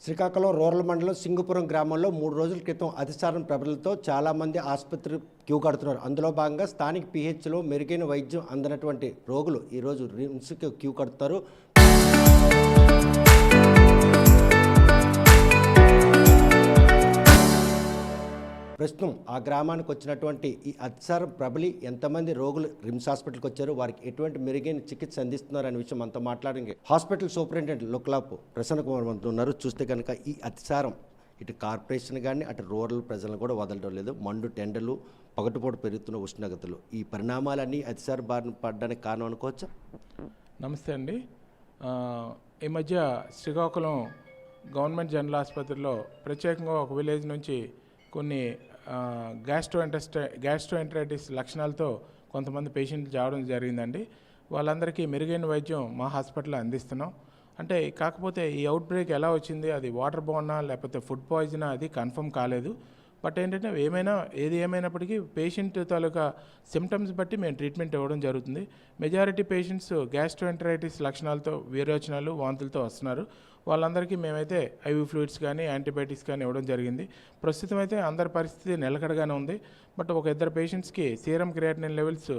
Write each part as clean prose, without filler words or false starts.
Srikakulam rural మండలం సింగుపురం గ్రామంలో 3 రోజుల క్రితం అతిసారం ప్రబలతో చాలామంది ఆసుపత్రి క్యూ కడుతున్నారు. అందులో భాగంగా స్థానిక పీహెచ్లో మెరుగైన వైద్యం అందనటువంటి రోగులు ఈరోజు రిమ్స్కి క్యూ కడుతున్నారు. ప్రస్తుతం ఆ గ్రామానికి వచ్చినటువంటి ఈ అతిసారం ప్రబలి ఎంతమంది రోగులు రిమ్స్ హాస్పిటల్కి వచ్చారు, వారికి ఎటువంటి మెరుగైన చికిత్స అందిస్తున్నారు అనే విషయం మనతో మాట్లాడి హాస్పిటల్ సూపరింటెండెంట్ లుక్లాపు ప్రసన్న కుమార్ మనతో ఉన్నారు. చూస్తే కనుక ఈ అతిసారం ఇటు కార్పొరేషన్ కానీ అటు రూరల్ ప్రజలను కూడా వదలడం లేదు. మండు టెండర్లు, పగటిపూట పెరుగుతున్న ఉష్ణోగ్రతలు, ఈ పరిణామాలన్నీ అతిసార బారిన పడడానికి కారణం అనుకోవచ్చా? నమస్తే అండి. ఈ మధ్య శ్రీకాకుళం గవర్నమెంట్ జనరల్ ఆసుపత్రిలో ప్రత్యేకంగా ఒక విలేజ్ నుంచి కొన్ని గ్యాస్ట్రోఎంటరైటిస్ లక్షణాలతో కొంతమంది పేషెంట్లు రావడం జరిగిందండి. వాళ్ళందరికీ మెరుగైన వైద్యం మా హాస్పిటల్లో అందిస్తున్నాం. అంటే కాకపోతే ఈ అవుట్ బ్రేక్ ఎలా వచ్చింది, అది వాటర్ బోర్నా లేకపోతే ఫుడ్ పాయిజనా, అది కన్ఫర్మ్ కాలేదు. బట్ ఏంటంటే ఏది ఏమైనప్పటికీ పేషెంట్ తాలూకా సిమ్టమ్స్ బట్టి మేము ట్రీట్మెంట్ ఇవ్వడం జరుగుతుంది. మెజారిటీ పేషెంట్స్ గ్యాస్ట్రోఎంటరైటిస్ లక్షణాలతో విరోచనాలు, వాంతులతో వస్తున్నారు. వాళ్ళందరికీ మేమైతే ఐవి ఫ్లూయిడ్స్ కానీ యాంటీబయాటిక్స్ కానీ ఇవ్వడం జరిగింది. ప్రస్తుతం అయితే అందరి పరిస్థితి నిలకడగానే ఉంది. బట్ ఒక ఇద్దరు పేషెంట్స్కి సీరం క్రియాటినిన్ లెవెల్స్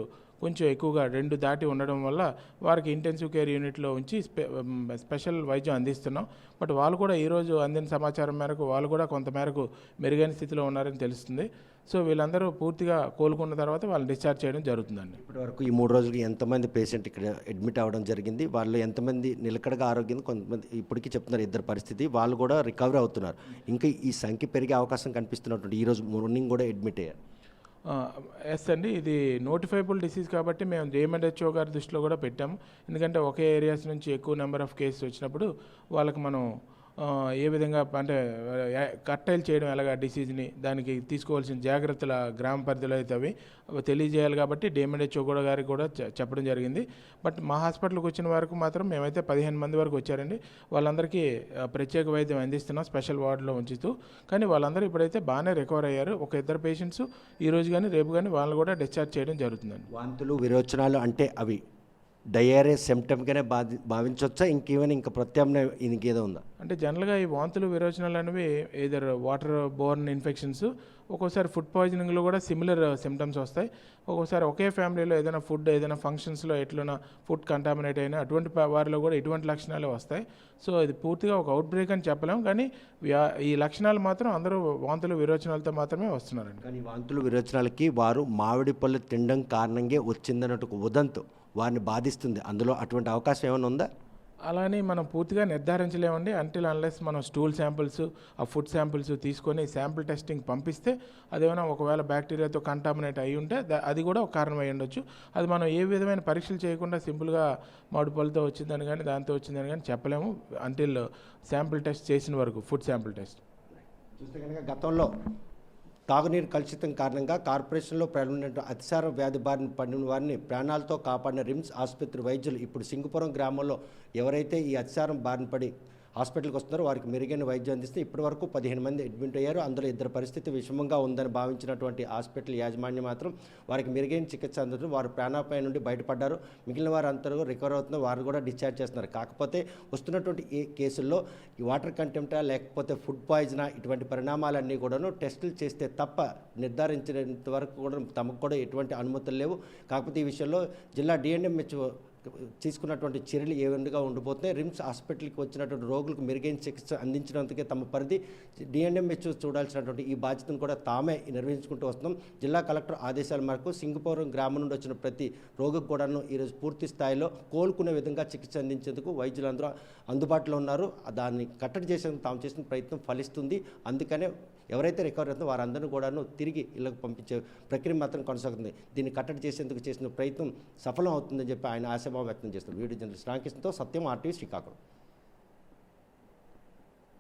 కొంచెం ఎక్కువగా 2 దాటి ఉండడం వల్ల వారికి ఇంటెన్సివ్ కేర్ యూనిట్లో ఉంచి స్పెషల్ వైద్యం అందిస్తున్నాం. బట్ వాళ్ళు కూడా ఈరోజు అందిన సమాచారం మేరకు వాళ్ళు కూడా కొంతమేరకు మెరుగైన స్థితిలో ఉన్నారని తెలుస్తుంది. సో వీళ్ళందరూ పూర్తిగా కోలుకున్న తర్వాత వాళ్ళని డిశ్చార్జ్ చేయడం జరుగుతుందండి. ఇప్పటివరకు ఈ 3 రోజులకి ఎంతమంది పేషెంట్ ఇక్కడ అడ్మిట్ అవ్వడం జరిగింది, వాళ్ళు ఎంతమంది నిలకడగా ఆరోగ్యం, కొంతమంది ఇప్పటికీ చెప్తున్నారు ఇద్దరు పరిస్థితి, వాళ్ళు కూడా రికవరీ అవుతున్నారు. ఇంకా ఈ సంఖ్య పెరిగే అవకాశం కనిపిస్తున్నటువంటి ఈరోజు మార్నింగ్ కూడా అడ్మిట్ అయ్యారు. ఎస్ అండి, ఇది నోటిఫైబుల్ డిసీజ్ కాబట్టి మేము JMHO గారి దృష్టిలో కూడా పెట్టాము. ఎందుకంటే ఒకే ఏరియాస్ నుంచి ఎక్కువ నెంబర్ ఆఫ్ కేసెస్ వచ్చినప్పుడు వాళ్ళకి మనం ఏ విధంగా అంటే కట్టైల్ చేయడం ఎలాగా డిసీజ్ని, దానికి తీసుకోవాల్సిన జాగ్రత్తల గ్రామ పరిధిలో అయితే అవి తెలియజేయాలి కాబట్టి JMHO కూడా గారికి కూడా చెప్పడం జరిగింది. బట్ మా హాస్పిటల్కి వచ్చిన వరకు మాత్రం మేమైతే 15 మంది వరకు వచ్చారండి. వాళ్ళందరికీ ప్రత్యేక వైద్యం అందిస్తున్నాం స్పెషల్ వార్డులో ఉంచుతూ. కానీ వాళ్ళందరూ ఇప్పుడైతే బాగానే రికవర్ అయ్యారు. ఒక ఇద్దరు పేషెంట్స్ ఈరోజు కానీ రేపు కానీ వాళ్ళని కూడా డిశ్చార్జ్ చేయడం జరుగుతుందండి. వాంతులు, విరోచనాలు అంటే అవి డయేరియా సిమ్టమ్గానే భావించవచ్చా, ఇంకేమైనా ఇంకా ప్రత్యామ్నాయం ఇంకేదో ఉందా? అంటే జనరల్గా ఈ వాంతులు, విరోచనాలు అనేవి ఏదర్ వాటర్ బోర్న్ ఇన్ఫెక్షన్స్, ఒక్కోసారి ఫుడ్ పాయిజనింగ్లో కూడా సిమిలర్ సిమ్టమ్స్ వస్తాయి. ఒక్కోసారి ఒకే ఫ్యామిలీలో ఏదైనా ఫంక్షన్స్లో ఎట్లైనా ఫుడ్ కంటామినేట్ అయినా అటువంటి వారిలో కూడా ఇటువంటి లక్షణాలు వస్తాయి. సో ఇది పూర్తిగా ఒక అవుట్ బ్రేక్ అని చెప్పలేము, కానీ ఈ లక్షణాలు మాత్రం అందరూ వాంతులు, విరోచనాలతో మాత్రమే వస్తున్నారండి. కానీ వాంతులు, విరోచనాలకి వారు మామిడి పళ్ళు తినడం కారణంగా వచ్చిందన్నట్టు ఉదంతు వారిని బాధిస్తుంది. అందులో అటువంటి అవకాశం ఏమైనా ఉందా? అలానే మనం పూర్తిగా నిర్ధారించలేమండి. అంటిల్ అన్లెస్ మనం స్టూల్ శాంపిల్స్, ఆ ఫుడ్ శాంపిల్స్ తీసుకొని శాంపిల్ టెస్టింగ్ పంపిస్తే అదేమైనా ఒకవేళ బ్యాక్టీరియాతో కంటామినేట్ అయి ఉంటే అది కూడా ఒక కారణం అయ్యి ఉండొచ్చు. అది మనం ఏ విధమైన పరీక్షలు చేయకుండా సింపుల్గా మామిడిపళ్ళతో వచ్చిందని కానీ దాంతో వచ్చిందని కానీ చెప్పలేము అంటిల్ శాంపిల్ టెస్ట్ చేసిన వరకు, ఫుడ్ శాంపిల్ టెస్ట్. చూస్తే కనుక గతంలో తాగునీరు కలుషితం కారణంగా కార్పొరేషన్లో ప్రబలిన అతిసార వ్యాధి బారిన పడిన వారిని ప్రాణాలతో కాపాడిన రిమ్స్ ఆసుపత్రి వైద్యులు ఇప్పుడు సింగుపురం గ్రామంలో ఎవరైతే ఈ అతిసారం బారిన పడి హాస్పిటల్కి వస్తున్నారో వారికి మెరుగైన వైద్యం అందిస్తే ఇప్పటి వరకు 15 మంది అడ్మిట్ అయ్యారు. అందులో ఇద్దరు పరిస్థితి విషమంగా ఉందని భావించినటువంటి హాస్పిటల్ యాజమాన్యం మాత్రం వారికి మెరుగైన చికిత్స అందుతూ వారు ప్రాణాపాయం నుండి బయటపడ్డారు. మిగిలిన వారు అంతలో రికవర్ అవుతున్నారు, వారు కూడా డిశ్చార్జ్ చేస్తున్నారు. కాకపోతే వస్తున్నటువంటి ఈ కేసుల్లో ఈ వాటర్ కంటెంప్టా లేకపోతే ఫుడ్ పాయిజనా ఇటువంటి పరిణామాలన్నీ కూడాను టెస్టులు చేస్తే తప్ప నిర్ధారించినంత వరకు కూడా తమకు కూడా ఎటువంటి అనుమతులు లేవు. కాకపోతే ఈ విషయంలో జిల్లా DNMHO తీసుకున్నటువంటి చర్యలు ఏ విధంగా ఉండిపోతున్నాయి, రిమ్స్ హాస్పిటల్కి వచ్చినటువంటి రోగులకు మెరుగైన చికిత్స అందించినందుకే తమ పరిధి DNMHO చూడాల్సినటువంటి ఈ బాధ్యతను కూడా తామే నిర్వహించుకుంటూ వస్తున్నాం. జిల్లా కలెక్టర్ ఆదేశాల మేరకు సింగుపురం గ్రామం నుండి వచ్చిన ప్రతి రోగికి కూడాను ఈరోజు పూర్తి స్థాయిలో కోలుకునే విధంగా చికిత్స అందించేందుకు వైద్యులందరూ అందుబాటులో ఉన్నారు. దాన్ని కట్టడి చేసేందుకు తాము చేసిన ప్రయత్నం ఫలిస్తుంది. అందుకనే ఎవరైతే రికవరీ అవుతుందో వారందరినీ కూడాను తిరిగి ఇళ్లకు పంపించే ప్రక్రియ మాత్రం కొనసాగుతుంది. దీన్ని కట్టడి చేసేందుకు చేసిన ప్రయత్నం సఫలం అవుతుందని చెప్పి ఆయన ఆశాభావం వ్యక్తం చేస్తారు. వీడియో జర్నలిస్ట్ రామకృష్ణతో సత్యం, RTV శ్రీకాకుళం.